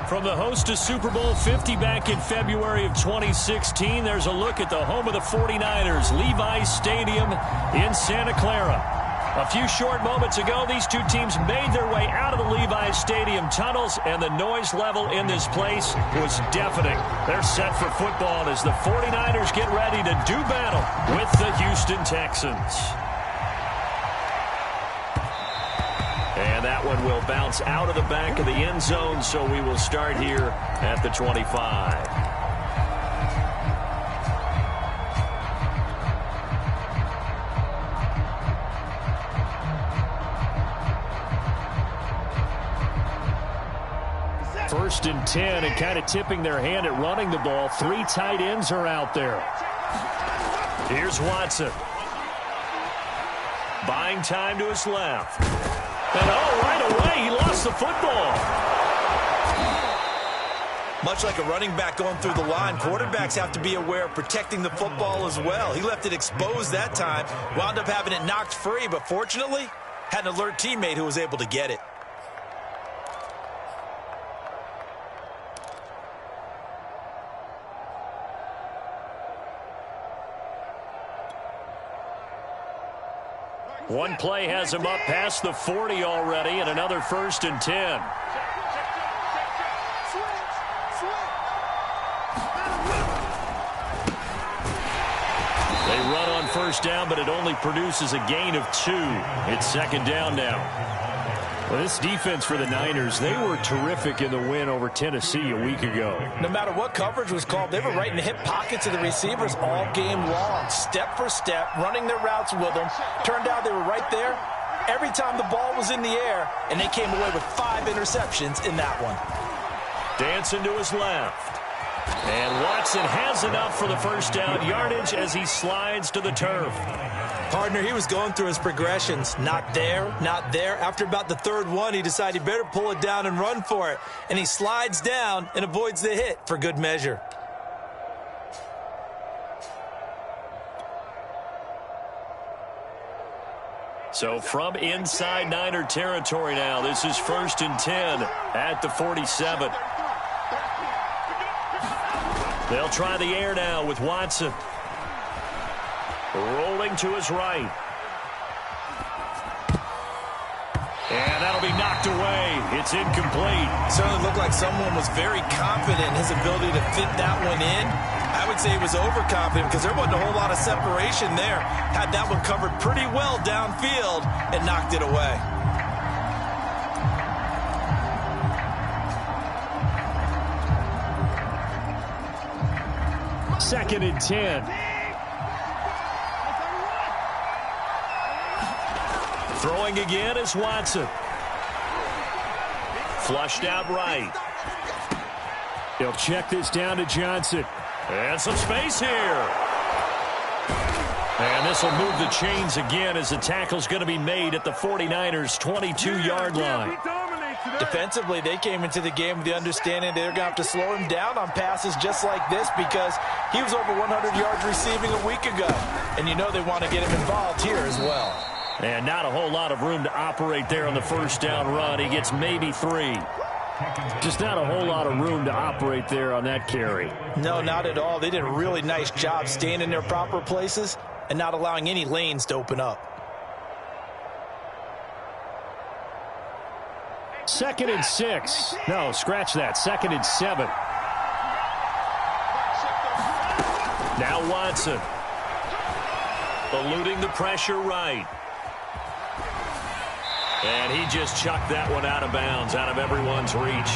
From the host to Super Bowl 50 back in February of 2016, there's a look at the home of the 49ers, Levi's Stadium in Santa Clara. A few short moments ago, these two teams made their way out of the Levi's Stadium tunnels, and the noise level in this place was deafening. They're set for football as the 49ers get ready to do battle with the Houston Texans. And that one will bounce out of the back of the end zone, so we will start here at the 25. First and 10, and kind of tipping their hand at running the ball. Three tight ends are out there. Here's Watson. Buying time to his left. And right away, he lost the football. Much like a running back going through the line, quarterbacks have to be aware of protecting the football as well. He left it exposed that time, wound up having it knocked free, but fortunately, had an alert teammate who was able to get it. One play has him up past the 40 already, and another first and 10. They run on first down, but it only produces a gain of 2. It's second down now. Well, this defense for the Niners, they were terrific in the win over Tennessee a week ago. No matter what coverage was called, they were right in the hip pockets of the receivers all game long. Step for step, running their routes with them. Turned out they were right there every time the ball was in the air, and they came away with 5 interceptions in that one. Dancing to his left. And Watson has enough for the first down yardage as he slides to the turf. Partner, he was going through his progressions. Not there, not there. After about the third one, he decided he better pull it down and run for it. And he slides down and avoids the hit for good measure. So from inside Niner territory now, this is first and 10 at the 47. They'll try the air now with Watson. Rolling to his right. And that'll be knocked away. It's incomplete. Certainly looked like someone was very confident in his ability to fit that one in. I would say he was overconfident because there wasn't a whole lot of separation there. Had that one covered pretty well downfield and knocked it away. Second and 10. Throwing again is Watson. Flushed out right. He'll check this down to Johnson. And some space here. And this will move the chains again as the tackle's going to be made at the 49ers' 22-yard line. Defensively, they came into the game with the understanding they're going to have to slow him down on passes just like this because he was over 100 yards receiving a week ago. And you know they want to get him involved here as well. And not a whole lot of room to operate there on the first down run. He gets maybe 3. Just not a whole lot of room to operate there on that carry. No, not at all. They did a really nice job staying in their proper places and not allowing any lanes to open up. Second and 6. No, scratch that. Second and 7. Now Watson. Eluding the pressure right. And he just chucked that one out of bounds, out of everyone's reach.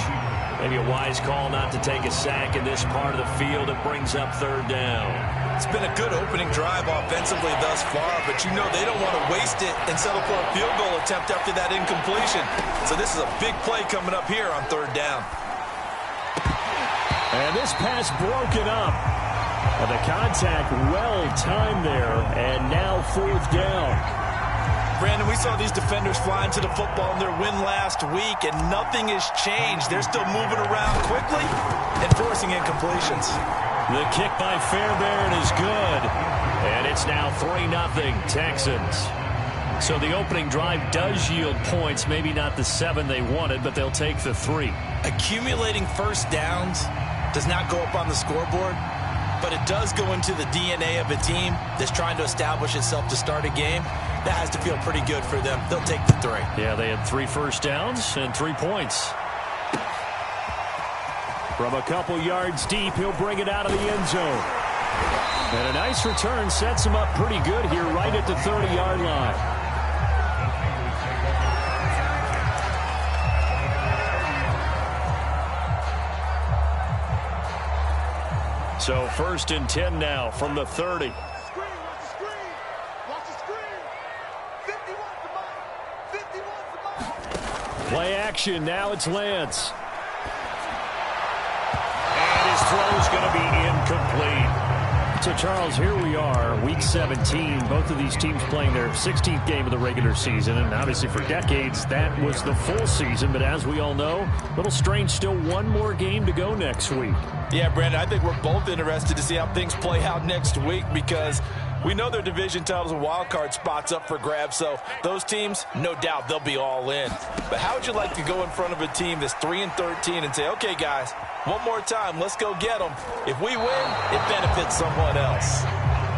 Maybe a wise call not to take a sack in this part of the field. It brings up third down. It's been a good opening drive offensively thus far, but you know they don't want to waste it and settle for a field goal attempt after that incompletion. So this is a big play coming up here on third down. And this pass broken up. And the contact well timed there, and now fourth down. Brandon, we saw these defenders flying to the football in their win last week, and nothing has changed. They're still moving around quickly and forcing incompletions. The kick by Fairbairn is good, and it's now 3-0 Texans. So the opening drive does yield points, maybe not the 7 they wanted, but they'll take the 3. Accumulating first downs does not go up on the scoreboard, but it does go into the DNA of a team that's trying to establish itself to start a game. That has to feel pretty good for them. They'll take the 3. Yeah, they had 3 first downs and 3 points. From a couple yards deep, he'll bring it out of the end zone. And a nice return sets him up pretty good here right at the 30-yard line. So 1st and 10 now from the 30. Play action. Now it's Lance. And his throw is going to be incomplete. So, Charles, here we are, Week 17. Both of these teams playing their 16th game of the regular season. And obviously for decades, that was the full season. But as we all know, a little strange, still one more game to go next week. Yeah, Brandon, I think we're both interested to see how things play out next week because we know their division titles and wild card spots up for grabs. So those teams, no doubt, they'll be all in. But how would you like to go in front of a team that's 3-13 and say, okay, guys, one more time, let's go get them. If we win, it benefits someone else.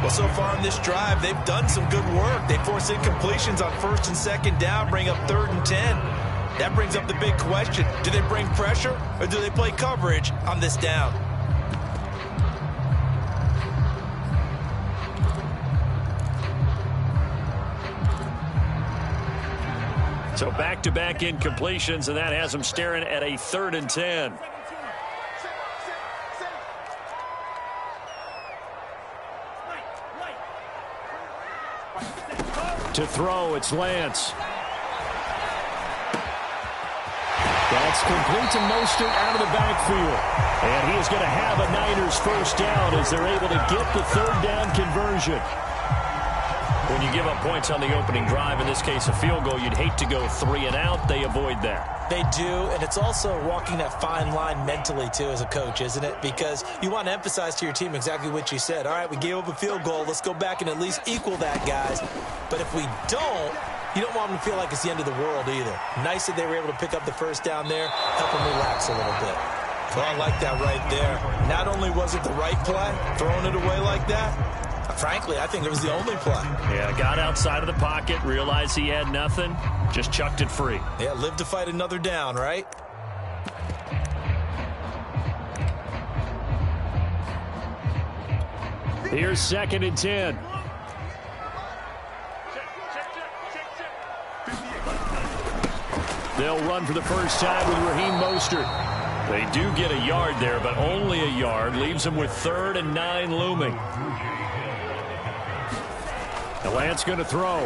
Well, so far in this drive, they've done some good work. They force incompletions on 1st and 2nd down, bring up 3rd and 10. That brings up the big question. Do they bring pressure or do they play coverage on this down? So back-to-back incompletions, and that has them staring at a 3rd and 10. To throw, it's Lance. That's complete to Mostert out of the backfield. And he is going to have a Niners first down as they're able to get the 3rd down conversion. When you give up points on the opening drive, in this case a field goal, you'd hate to go 3 and out. They avoid that. They do, and it's also walking that fine line mentally, too, as a coach, isn't it? Because you want to emphasize to your team exactly what you said. All right, we gave up a field goal. Let's go back and at least equal that, guys. But if we don't, you don't want them to feel like it's the end of the world either. Nice that they were able to pick up the first down there, help them relax a little bit. Well, I like that right there. Not only was it the right play, throwing it away like that, frankly, I think it was the only play. Yeah, got outside of the pocket, realized he had nothing, just chucked it free. Yeah, live to fight another down, right? Here's 2nd and 10. They'll run for the first time with Raheem Mostert. They do get a yard there, but only a yard. Leaves them with 3rd and 9 looming. The Lance going to throw.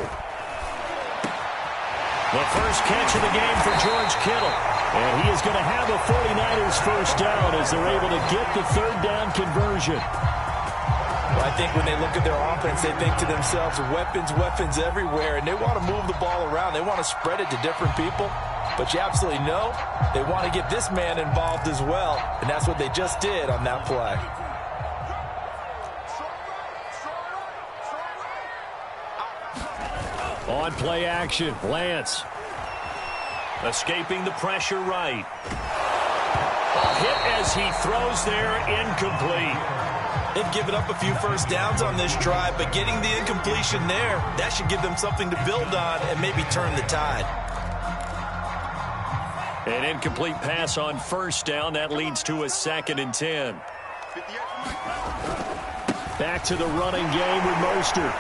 The first catch of the game for George Kittle. And he is going to have a 49ers first down as they're able to get the 3rd down conversion. Well, I think when they look at their offense, they think to themselves, weapons, weapons everywhere, and they want to move the ball around. They want to spread it to different people. But you absolutely know they want to get this man involved as well, and that's what they just did on that play. On play action, Lance. Escaping the pressure right. A hit as he throws there, incomplete. They've given up a few first downs on this drive, but getting the incompletion there, that should give them something to build on and maybe turn the tide. An incomplete pass on first down. That leads to a 2nd and 10. Back to the running game with Mostert.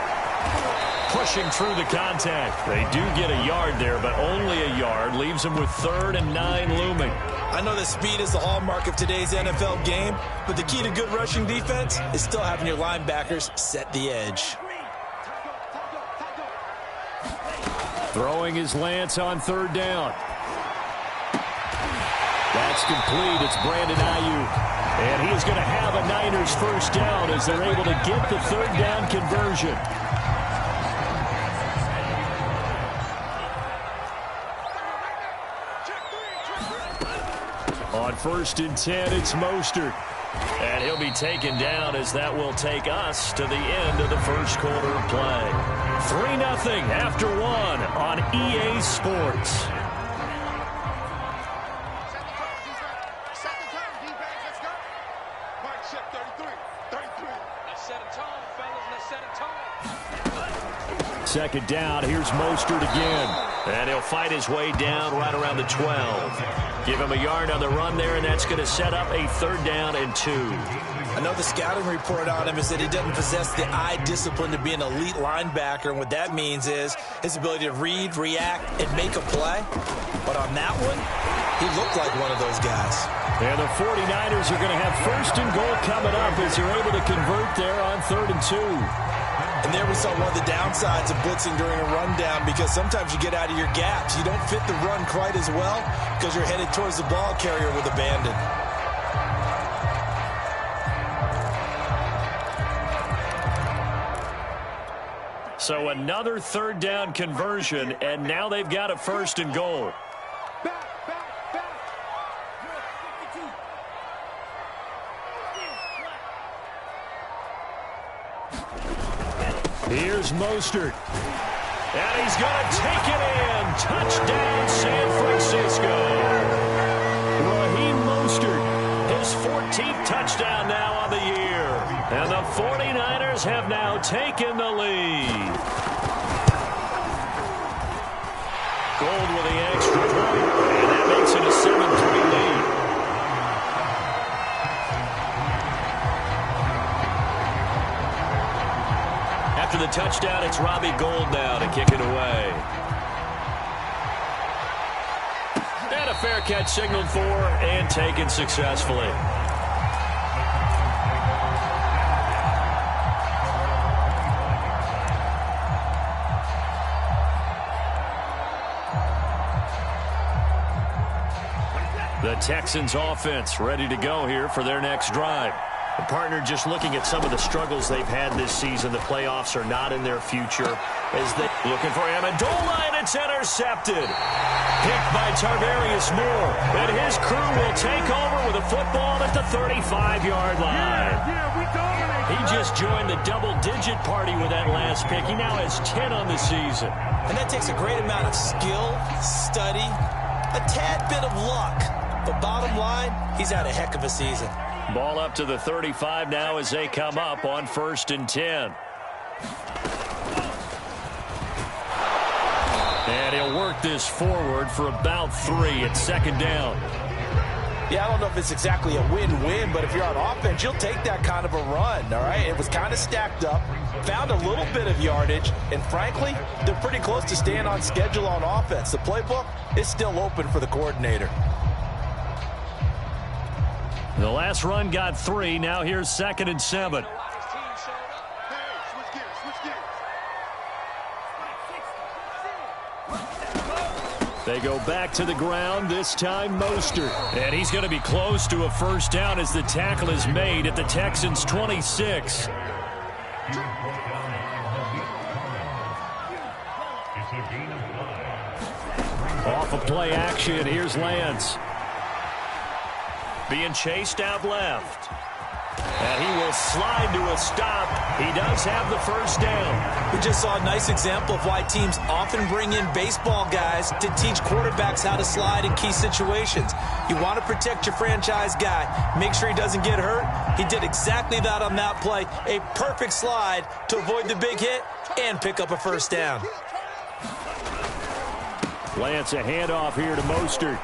Pushing through the contact. They do get a yard there, but only a yard. Leaves them with 3rd and 9 looming. I know that speed is the hallmark of today's NFL game, but the key to good rushing defense is still having your linebackers set the edge. Throwing his Lance on 3rd down. That's complete. It's Brandon Ayuk. And he is going to have a Niners first down as they're able to get the 3rd down conversion. On 1st and 10, it's Mostert. And he'll be taken down as that will take us to the end of the first quarter of play. 3-0 after 1 on EA Sports. Second down, here's Mostert again. And he'll fight his way down right around the 12. Give him a yard on the run there, and that's going to set up a 3rd down and 2. I know the scouting report on him is that he doesn't possess the eye discipline to be an elite linebacker, and what that means is his ability to read, react, and make a play. But on that one, he looked like one of those guys. And the 49ers are going to have 1st and goal coming up as they're able to convert there on 3rd and 2. And there we saw one of the downsides of blitzing during a rundown, because sometimes you get out of your gaps. You don't fit the run quite as well because you're headed towards the ball carrier with abandon. So another 3rd down conversion, and now they've got a 1st and goal. Here's Mostert. And he's going to take it in. Touchdown, San Francisco. Raheem Mostert, his 14th touchdown now on the year. And the 49ers have now taken the lead. Gold with the extra point, and that makes it a 7-3 lead. After the touchdown, it's Robbie Gould now to kick it away. And a fair catch signaled for and taken successfully. The Texans offense ready to go here for their next drive. The partner, just looking at some of the struggles they've had this season, the playoffs are not in their future as they looking for Amendola, and it's intercepted. Picked by Tarvarius Moore, and his crew will take over with a football at the 35-yard line. He just joined the double-digit party with that last pick. He now has 10 on the season. And that takes a great amount of skill, study, a tad bit of luck. But bottom line, he's had a heck of a season. Ball up to the 35 now as they come up on 1st and 10. And he'll work this forward for about 3 at 2nd down. Yeah, I don't know if it's exactly a win-win, but if you're on offense, you'll take that kind of a run, all right? It was kind of stacked up, found a little bit of yardage, and frankly, they're pretty close to staying on schedule on offense. The playbook is still open for the coordinator. The last run got 3. Now here's 2nd and 7. They go back to the ground, this time Mostert. And he's going to be close to a 1st down as the tackle is made at the Texans' 26. Off of play action, here's Lance. Being chased out left. And he will slide to a stop. He does have the 1st down. We just saw a nice example of why teams often bring in baseball guys to teach quarterbacks how to slide in key situations. You want to protect your franchise guy. Make sure he doesn't get hurt. He did exactly that on that play. A perfect slide to avoid the big hit and pick up a 1st down. Lance, a handoff here to Mostert.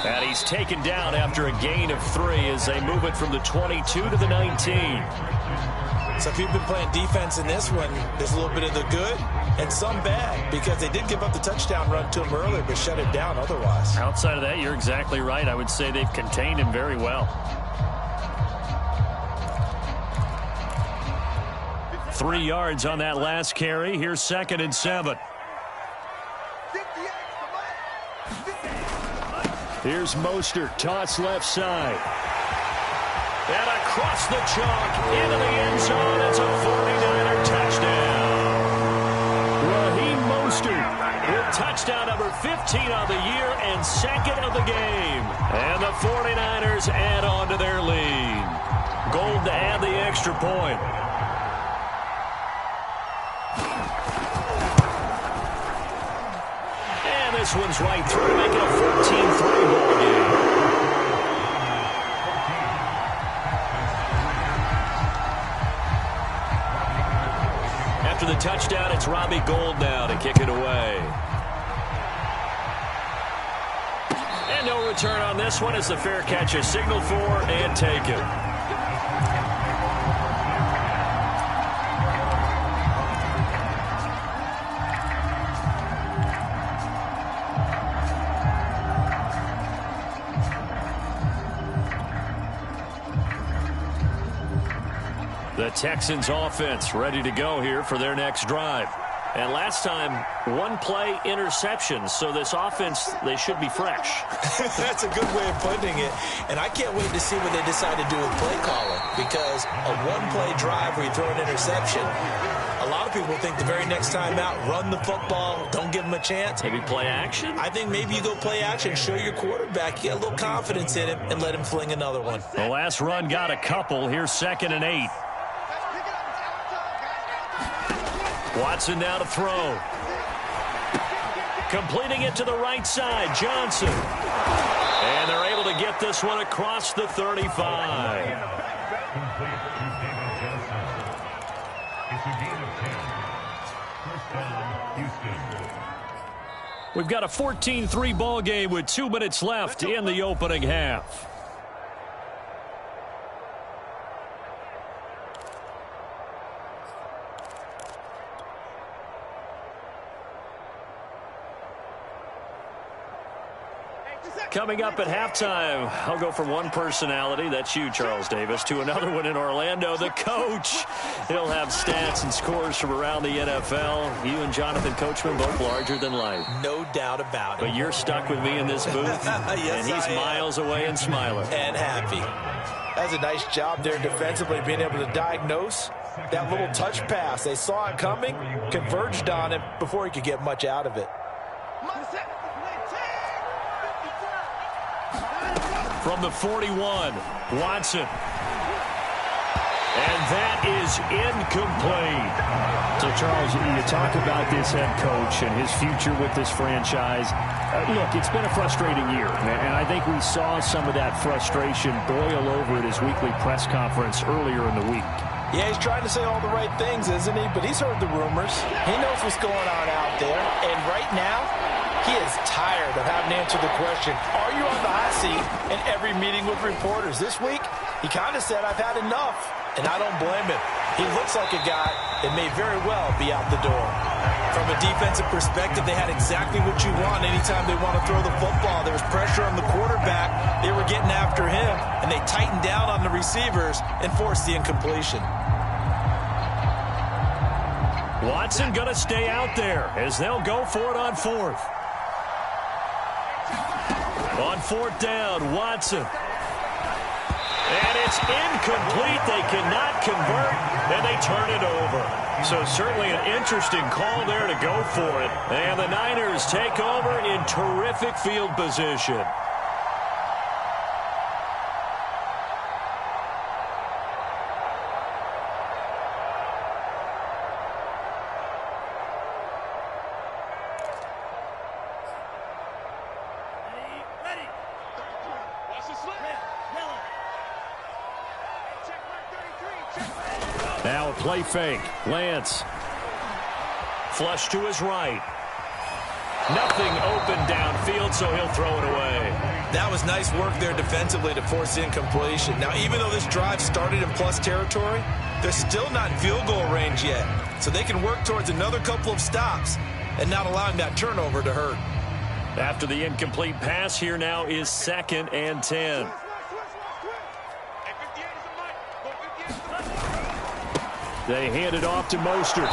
And he's taken down after a gain of 3 as they move it from the 22 to the 19. So if you've been playing defense in this one, there's a little bit of the good and some bad, because they did give up the touchdown run to him earlier but shut it down otherwise. Outside of that, you're exactly right. I would say they've contained him very well. 3 yards on that last carry. Here's 2nd and 7. Here's Mostert, toss left side. And across the chalk, into the end zone. It's a 49er touchdown. Raheem Mostert with touchdown number 15 on the year and 2nd of the game. And the 49ers add on to their lead. Gold to add the extra point. And this one's right through, making a 14-3 ball game. After the touchdown, it's Robbie Gould now to kick it away. And no return on this one as the fair catch is signaled for and taken. The Texans offense ready to go here for their next drive. And last time, one play interception. So this offense, they should be fresh. That's a good way of putting it. And I can't wait to see what they decide to do with play calling. Because a one-play drive where you throw an interception, a lot of people think the very next time out, run the football, don't give them a chance. Maybe play action? I think maybe you go play action, show your quarterback, you get a little confidence in him, and let him fling another one. The last run got a couple. Here's 2nd and 8. Watson now to throw. Completing it to the right side, Johnson. And they're able to get this one across the 35. We've got a 14-3 ball game with 2 minutes left in the opening half. Coming up at halftime, I'll go from one personality, that's you, Charles Davis, to another one in Orlando, the coach. He'll have stats and scores from around the NFL. You and Jonathan Coachman both larger than life. No doubt about it. But you're stuck with me in this booth, yes, and he's miles away and smiling. And happy. That's a nice job there defensively, being able to diagnose that little touch pass. They saw it coming, converged on it before he could get much out of it. From the 41, Watson. And that is incomplete. So, Charles, you talk about this head coach and his future with this franchise. Look, it's been a frustrating year, and I think we saw some of that frustration boil over at his weekly press conference earlier in the week. Yeah, he's trying to say all the right things, isn't he? But he's heard the rumors. He knows what's going on out there. And right now, he is tired of having to answer the question, are you on the hot seat in every meeting with reporters? This week, he kind of said, I've had enough, and I don't blame him. He looks like a guy that may very well be out the door. From a defensive perspective, they had exactly what you want anytime they want to throw the football. There was pressure on the quarterback. They were getting after him, and they tightened down on the receivers and forced the incompletion. Watson going to stay out there as they'll go for it on 4th. On 4th down, Watson. And it's incomplete. They cannot convert, and they turn it over. So certainly an interesting call there to go for it. And the Niners take over in terrific field position. Now a play fake. Lance. Flush to his right. Nothing open downfield, so he'll throw it away. That was nice work there defensively to force incompletion. Now, even though this drive started in plus territory, they're still not in field goal range yet. So they can work towards another couple of stops and not allowing that turnover to hurt. After the incomplete pass, here now is 2nd and 10. They hand it off to Mostert.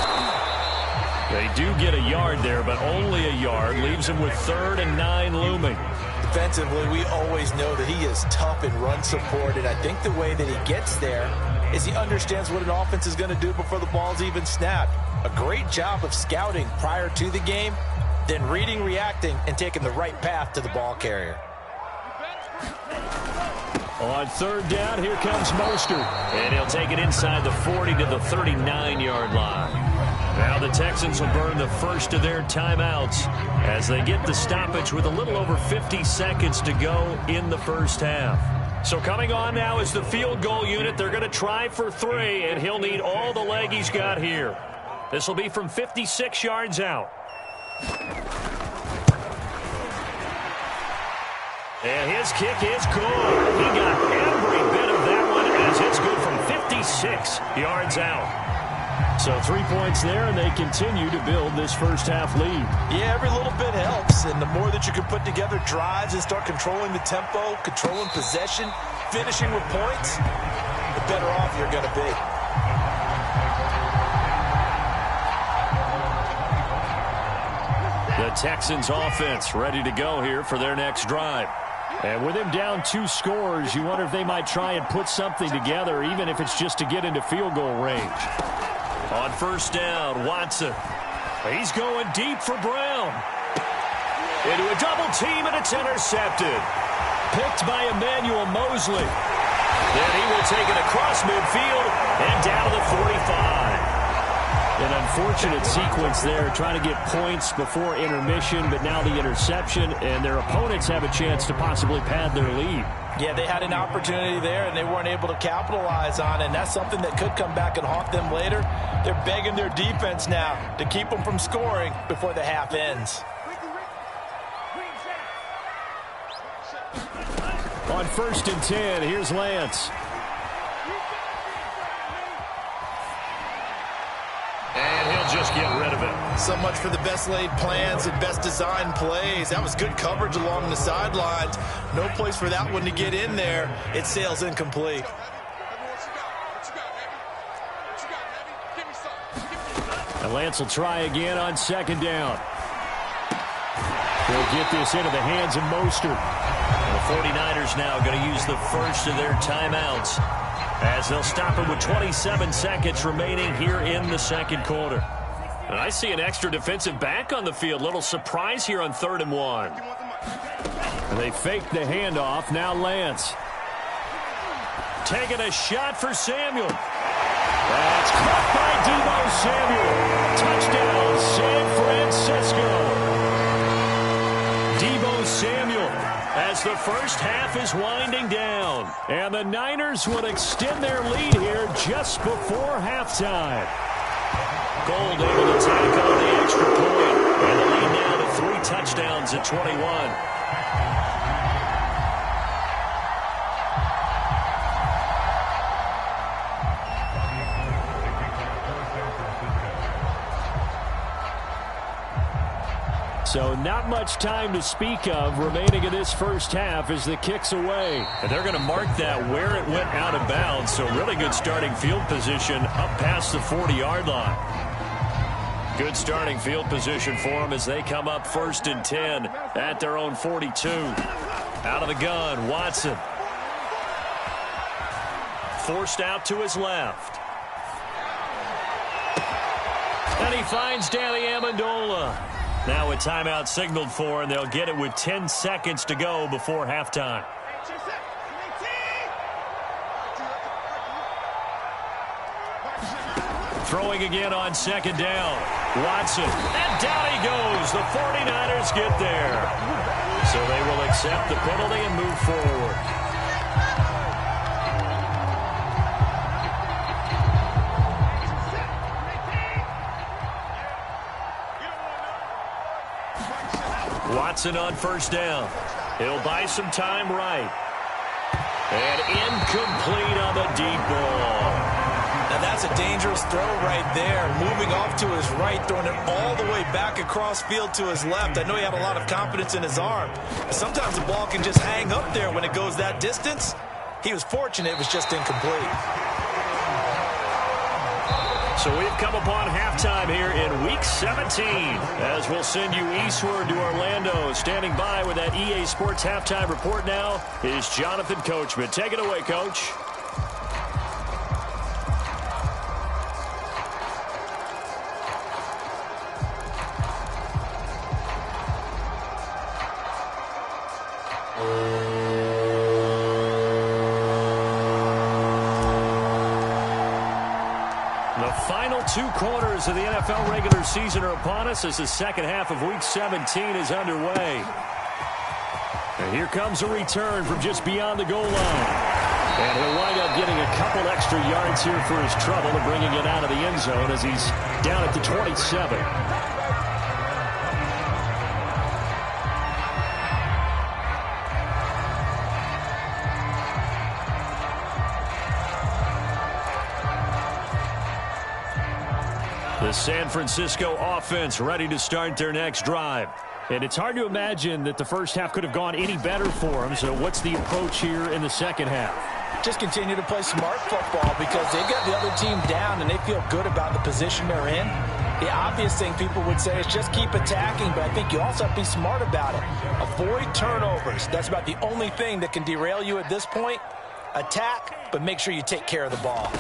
They do get a yard there, but only a yard. Leaves him with 3rd and 9 looming. Defensively, we always know that he is tough in run support, and I think the way that he gets there is he understands what an offense is going to do before the ball's even snapped. A great job of scouting prior to the game, then reading, reacting, and taking the right path to the ball carrier. On third down, here comes Mostert. And he'll take it inside the 40 to the 39-yard line. Now the Texans will burn the first of their timeouts as they get the stoppage with a little over 50 seconds to go in the first half. So coming on now is the field goal unit. They're going to try for 3, and he'll need all the leg he's got here. This will be from 56 yards out. And his kick is good. He got every bit of that one as it's good from 56 yards out. So 3 points there, and they continue to build this first half lead. Yeah, every little bit helps, and the more that you can put together drives and start controlling the tempo, controlling possession, finishing with points, the better off you're going to be. The Texans offense ready to go here for their next drive. And with him down 2 scores, you wonder if they might try and put something together, even if it's just to get into field goal range. On first down, Watson. He's going deep for Brown. Into a double team, and it's intercepted. Picked by Emmanuel Mosley. Then he will take it across midfield and down to the 45. An unfortunate sequence there, trying to get points before intermission, but now the interception, and their opponents have a chance to possibly pad their lead. Yeah, they had an opportunity there, and they weren't able to capitalize on it, and that's something that could come back and haunt them later. They're begging their defense now to keep them from scoring before the half ends. On 1st and 10, here's Lance. And he'll just get rid of it. So much for the best laid plans and best designed plays. That was good coverage along the sidelines. No place for that one to get in there. It sails incomplete. And Lance will try again on 2nd down. They'll get this into the hands of Mostert. The 49ers now going to use the first of their timeouts as they'll stop it with 27 seconds remaining here in the second quarter. And I see an extra defensive back on the field. Little surprise here on 3rd and 1. And they fake the handoff. Now Lance. Taking a shot for Samuel. That's caught by Deebo Samuel. Touchdown, San Francisco. Deebo Samuel as the first half is winding down. And the Niners will extend their lead here just before halftime. Gold able to tack on the extra point. And the lead now to 3 touchdowns at 21. So not much time to speak of remaining in this first half as the kick's away. And they're going to mark that where it went out of bounds. So really good starting field position up past the 40-yard line. Good starting field position for them as they come up 1st and 10 at their own 42. Out of the gun, Watson. Forced out to his left. And he finds Danny Amendola. Now a timeout signaled for, and they'll get it with 10 seconds to go before halftime. Throwing again on 2nd down. Watson. And down he goes. The 49ers get there. So they will accept the penalty and move forward. Watson on 1st down. He'll buy some time right. And incomplete on the deep ball. Now that's a dangerous throw right there. Moving off to his right, throwing it all the way back across field to his left. I know he had a lot of confidence in his arm. Sometimes the ball can just hang up there when it goes that distance. He was fortunate it was just incomplete. So we've come upon halftime here in Week 17 as we'll send you eastward to Orlando. Standing by with that EA Sports Halftime Report now is Jonathan Coachman. Take it away, Coach. Final 2 quarters of the NFL regular season are upon us as the second half of Week 17 is underway. And here comes a return from just beyond the goal line. And he'll wind up getting a couple extra yards here for his trouble and bringing it out of the end zone as he's down at the 27. The San Francisco offense ready to start their next drive. And it's hard to imagine that the first half could have gone any better for them. So what's the approach here in the second half? Just continue to play smart football because they've got the other team down and they feel good about the position they're in. The obvious thing people would say is just keep attacking, but I think you also have to be smart about it. Avoid turnovers. That's about the only thing that can derail you at this point. Attack, but make sure you take care of the ball.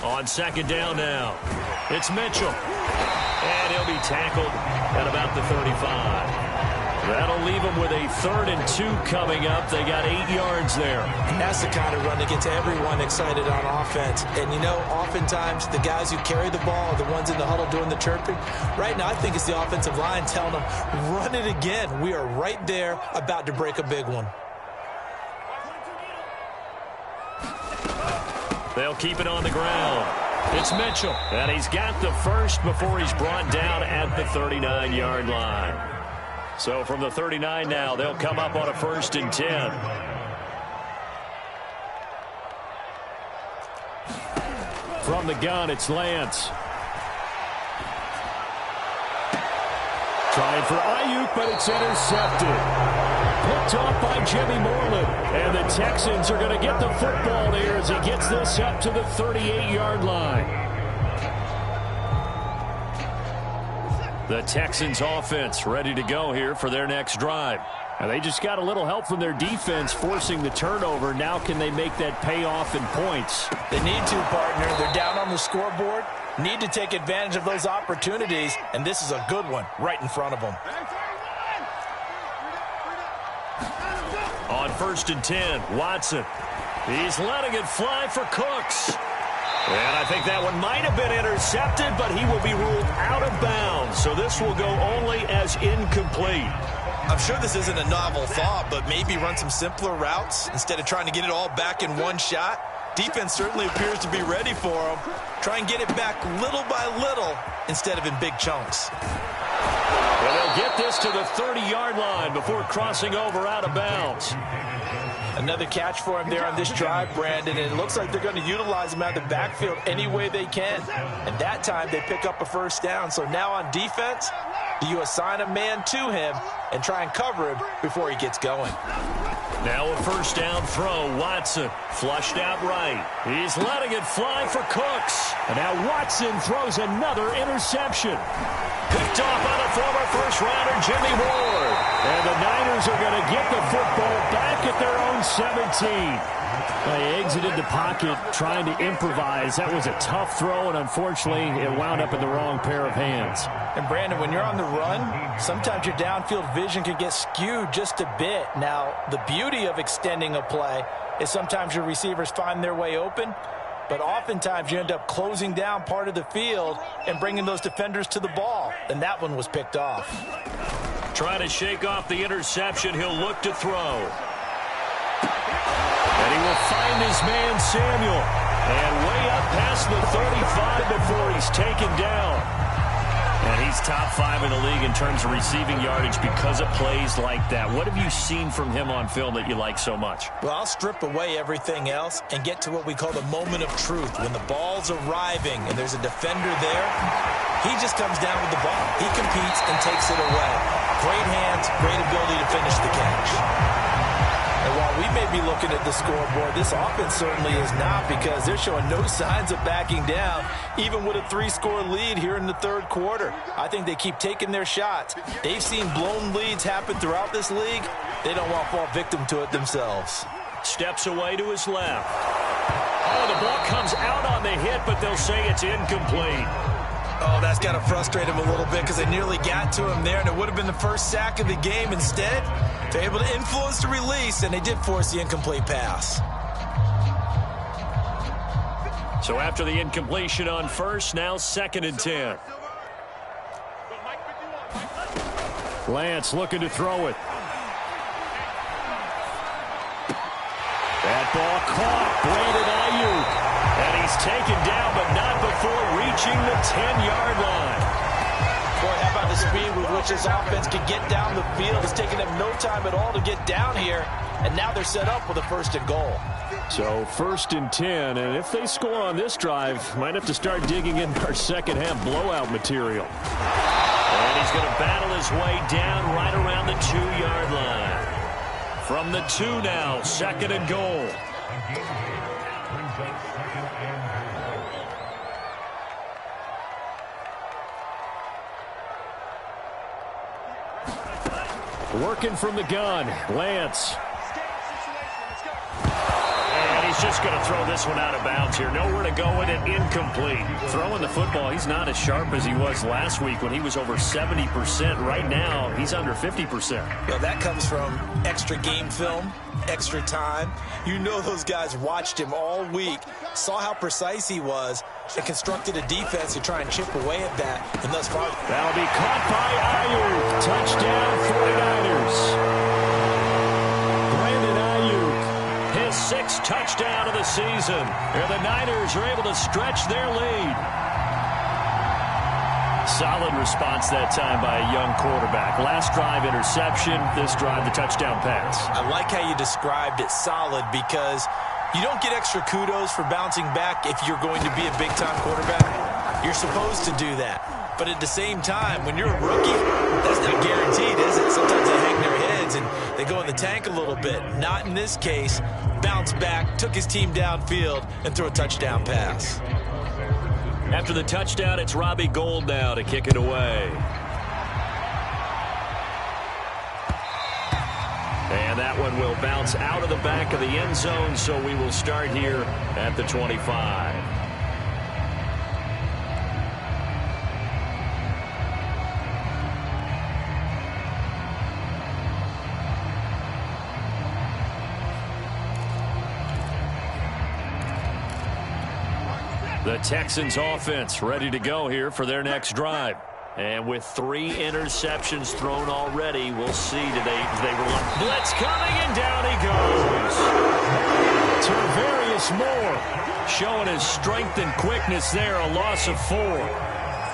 On second down now, it's Mitchell. And he'll be tackled at about the 35. That'll leave them with a 3rd and 2 coming up. They got 8 yards there. And that's the kind of run that gets everyone excited on offense. And, you know, oftentimes the guys who carry the ball are the ones in the huddle doing the chirping. Right now, I think it's the offensive line telling them, run it again. We are right there about to break a big one. They'll keep it on the ground. It's Mitchell. And he's got the first before he's brought down at the 39-yard line. So from the 39 now, they'll come up on a 1st and 10. From the gun, it's Lance. Trying for Ayuk, but it's intercepted. Picked off by Jimmy Moreland. And the Texans are going to get the football there as he gets this up to the 38-yard line. The Texans offense ready to go here for their next drive. And they just got a little help from their defense forcing the turnover. Now can they make that pay off in points? They need to, partner. They're down on the scoreboard. Need to take advantage of those opportunities. And this is a good one right in front of them. On 1st and 10, Watson. He's letting it fly for Cooks. And I think that one might have been intercepted, but he will be ruled out of bounds. So this will go only as incomplete. I'm sure this isn't a novel thought, but maybe run some simpler routes instead of trying to get it all back in one shot. Defense certainly appears to be ready for him. Try and get it back little by little instead of in big chunks. And they'll get this to the 30-yard line before crossing over out of bounds. Another catch for him there on this drive, Brandon, and it looks like they're going to utilize him out of the backfield any way they can. And that time they pick up a 1st down. So now on defense, do you assign a man to him and try and cover him before he gets going? Now a 1st down throw. Watson flushed out right. He's letting it fly for Cooks. And now Watson throws another interception. Picked off by the former 1st-rounder Jimmy Ward. And the Niners are going to get the football back at their own 17. They exited the pocket trying to improvise. That was a tough throw, and unfortunately, it wound up in the wrong pair of hands. And, Brandon, when you're on the run, sometimes your downfield vision can get skewed just a bit. Now, the beauty of extending a play is sometimes your receivers find their way open, but oftentimes you end up closing down part of the field and bringing those defenders to the ball. And that one was picked off. Trying to shake off the interception. He'll look to throw. And he will find his man Samuel. And way up past the 35 before he's taken down. And he's top 5 in the league in terms of receiving yardage because of plays like that. What have you seen from him on film that you like so much? Well, I'll strip away everything else and get to what we call the moment of truth. When the ball's arriving and there's a defender there, he just comes down with the ball. He competes and takes it away. Great hands, great ability to finish the catch. And while we may be looking at the scoreboard, this offense certainly is not, because they're showing no signs of backing down, even with a 3-score lead here in the 3rd quarter. I think they keep taking their shots. They've seen blown leads happen throughout this league. They don't want to fall victim to it themselves. Steps away to his left. Oh, the ball comes out on the hit, but they'll say it's incomplete. Oh, that's got to frustrate him a little bit because they nearly got to him there, and it would have been the first sack of the game. Instead, they're able to influence the release, and they did force the incomplete pass. So after the incompletion on first, now 2nd and 10. Lance looking to throw it. That ball caught. Brandon Ayuk. And he's taken down, but not before reaching the 10-yard line. Boy, how about the speed with which this offense can get down the field? It's taken them no time at all to get down here. And now they're set up with a 1st and goal. So 1st and 10, and if they score on this drive, might have to start digging in our second-half blowout material. And he's going to battle his way down right around the 2-yard line. From the 2 now, 2nd and goal. Working from the gun, Lance. He's just going to throw this one out of bounds here. Nowhere to go with it. Incomplete. Throwing the football, he's not as sharp as he was last week when he was over 70%. Right now, he's under 50%. Well, that comes from extra game film, extra time. You know those guys watched him all week, saw how precise he was, and constructed a defense to try and chip away at that. And thus far, that'll be caught by Ayuk. Touchdown, 49ers. 6th touchdown of the season. And the Niners are able to stretch their lead. Solid response that time by a young quarterback. Last drive, interception. This drive, the touchdown pass. I like how you described it, solid, because you don't get extra kudos for bouncing back if you're going to be a big-time quarterback. You're supposed to do that. But at the same time, when you're a rookie, that's not guaranteed, is it? Sometimes they hang their heads and they go in the tank a little bit. Not in this case. Bounced back, took his team downfield, and threw a touchdown pass. After the touchdown, it's Robbie Gould now to kick it away. And that one will bounce out of the back of the end zone, so we will start here at the 25. The Texans offense ready to go here for their next drive. And with 3 interceptions thrown already, we'll see today they run. Blitz coming, and down he goes. Tarvarius Moore showing his strength and quickness there, a loss of 4.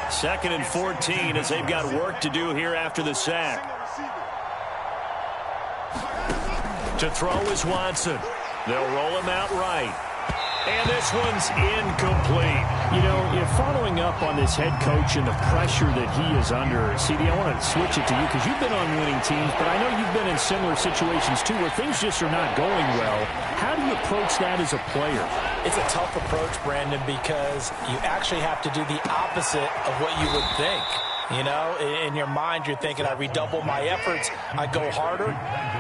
2nd and 14 as they've got work to do here after the sack. To throw is Watson. They'll roll him out right. And this one's incomplete. You know, following up on this head coach and the pressure that he is under, CD, I want to switch it to you because you've been on winning teams, but I know you've been in similar situations too where things just are not going well. How do you approach that as a player? It's a tough approach, Brandon, because you actually have to do the opposite of what you would think. You know, in your mind, you're thinking, I redouble my efforts, I go harder.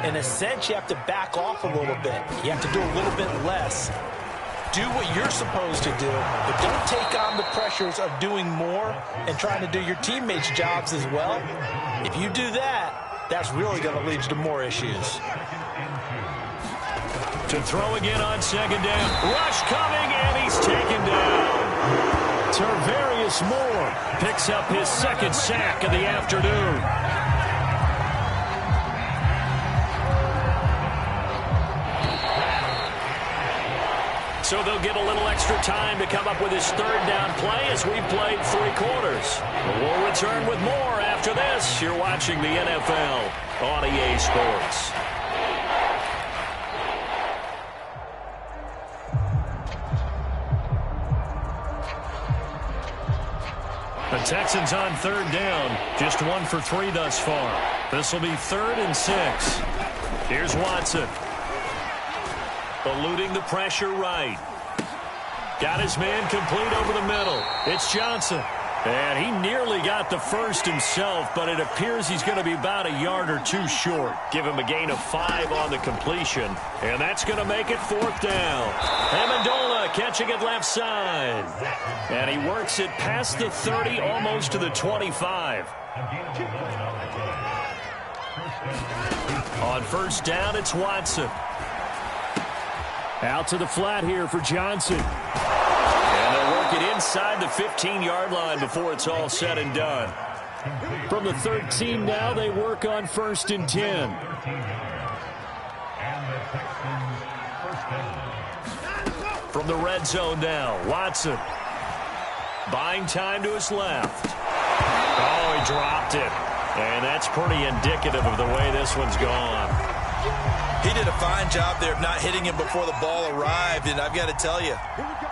In a sense, you have to back off a little bit. You have to do a little bit less. Do what you're supposed to do, but don't take on the pressures of doing more and trying to do your teammates' jobs as well. If you do that, that's really going to lead to more issues. To throw again on 2nd down. Rush coming, and he's taken down. Tarvarius Moore picks up his 2nd sack of the afternoon. So they'll get a little extra time to come up with his 3rd down play as we've played 3 quarters. We'll return with more after this. You're watching the NFL on EA Sports. The Texans on 3rd down. Just 1 for 3 thus far. This will be 3rd and 6. Here's Watson. Eluding the pressure right. Got his man complete over the middle. It's Johnson. And he nearly got the first himself, but it appears he's going to be about a yard or 2 short. Give him a gain of 5 on the completion. And that's going to make it 4th down. Amendola catching it left side. And he works it past the 30, almost to the 25. On 1st down, it's Watson. Out to the flat here for Johnson. And they'll work it inside the 15-yard line before it's all said and done. From the 13 now, they work on 1st and 10. From the red zone now, Watson. Buying time to his left. Oh, he dropped it. And that's pretty indicative of the way this one's gone. He did a fine job there of not hitting him before the ball arrived, and I've got to tell you,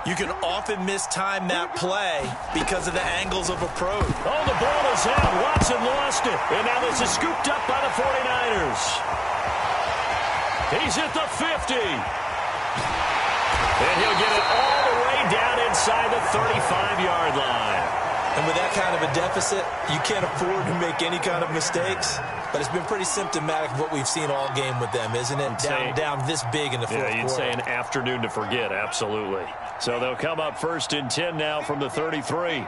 you can often mistime that play because of the angles of approach. Oh, the ball is out. Watson lost it. And now this is scooped up by the 49ers. He's at the 50. And he'll get it all the way down inside the 35-yard line. And with that kind of a deficit, you can't afford to make any kind of mistakes. But it's been pretty symptomatic of what we've seen all game with them, isn't it? Down this big in the fourth quarter. Yeah, you'd say an afternoon to forget, absolutely. So they'll come up 1st and 10 now from the 33.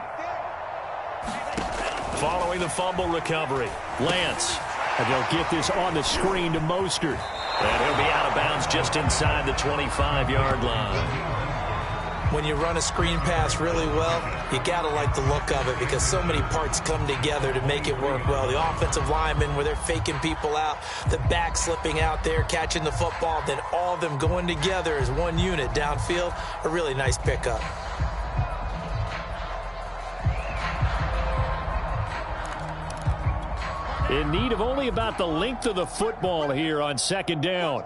Following the fumble recovery, Lance. And they'll get this on the screen to Mostert. And he'll be out of bounds just inside the 25-yard line. When you run a screen pass really well, you got to like the look of it because so many parts come together to make it work well. The offensive linemen where they're faking people out, the back slipping out there, catching the football, then all of them going together as one unit downfield. A really nice pickup. In need of only about the length of the football here on 2nd down.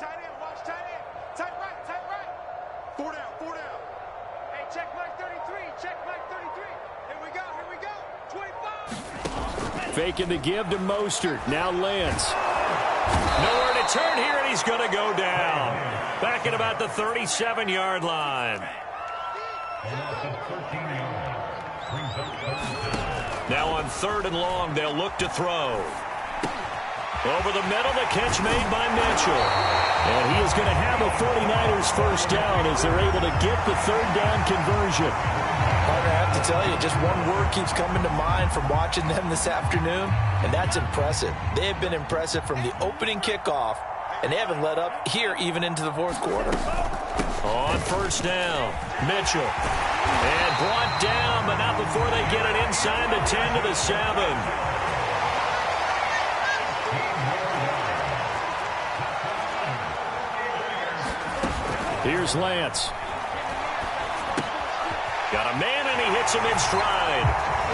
Faking the give to Mostert. Now Lance. Nowhere to turn here, and he's going to go down. Back at about the 37-yard line. Now on 3rd and long, they'll look to throw. Over the middle, the catch made by Mitchell. And he is going to have a 49ers first down as they're able to get the 3rd down conversion. Partner, I have to tell you, just one word keeps coming to mind from watching them this afternoon, and that's impressive. They have been impressive from the opening kickoff, and they haven't let up here even into the fourth quarter. On 1st down, Mitchell. And brought down, but not before they get it inside the 10 to the 7. Here's Lance. Got a man, and he hits him in stride.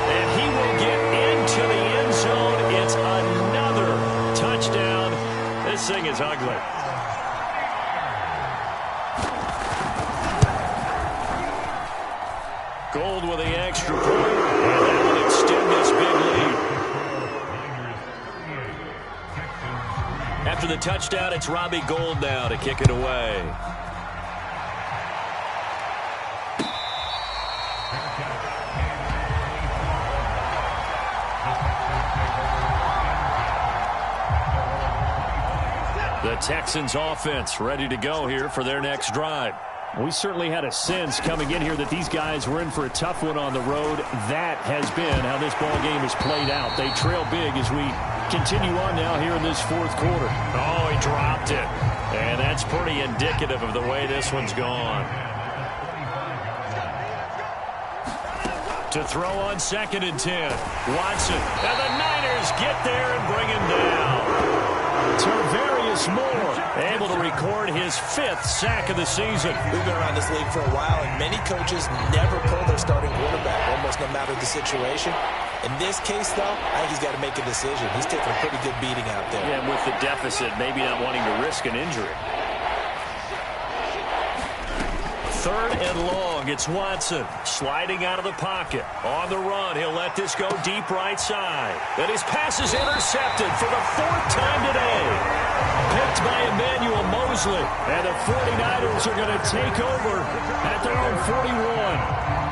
And he will get into the end zone. It's another touchdown. This thing is ugly. Gold with the extra point. And that will extend this big lead. After the touchdown, it's Robbie Gould now to kick it away. The Texans offense ready to go here for their next drive. We certainly had a sense coming in here that these guys were in for a tough one on the road. That has been how this ball game has played out. They trail big as we continue on now here in this fourth quarter. Oh, he dropped it. And that's pretty indicative of the way this one's gone. To throw on 2nd and 10. Watson. And the Niners get there and bring him down. Tarvarius Moore able to record his 5th sack of the season. We've been around this league for a while, and many coaches never pull their starting quarterback, almost no matter the situation. In this case, though, I think he's got to make a decision. He's taking a pretty good beating out there. Yeah, with the deficit, maybe not wanting to risk an injury. 3rd and long, it's Watson sliding out of the pocket. On the run, he'll let this go deep right side. And his pass is intercepted for the 4th time today. Picked by Emmanuel Mosley. And the 49ers are going to take over at their own 41.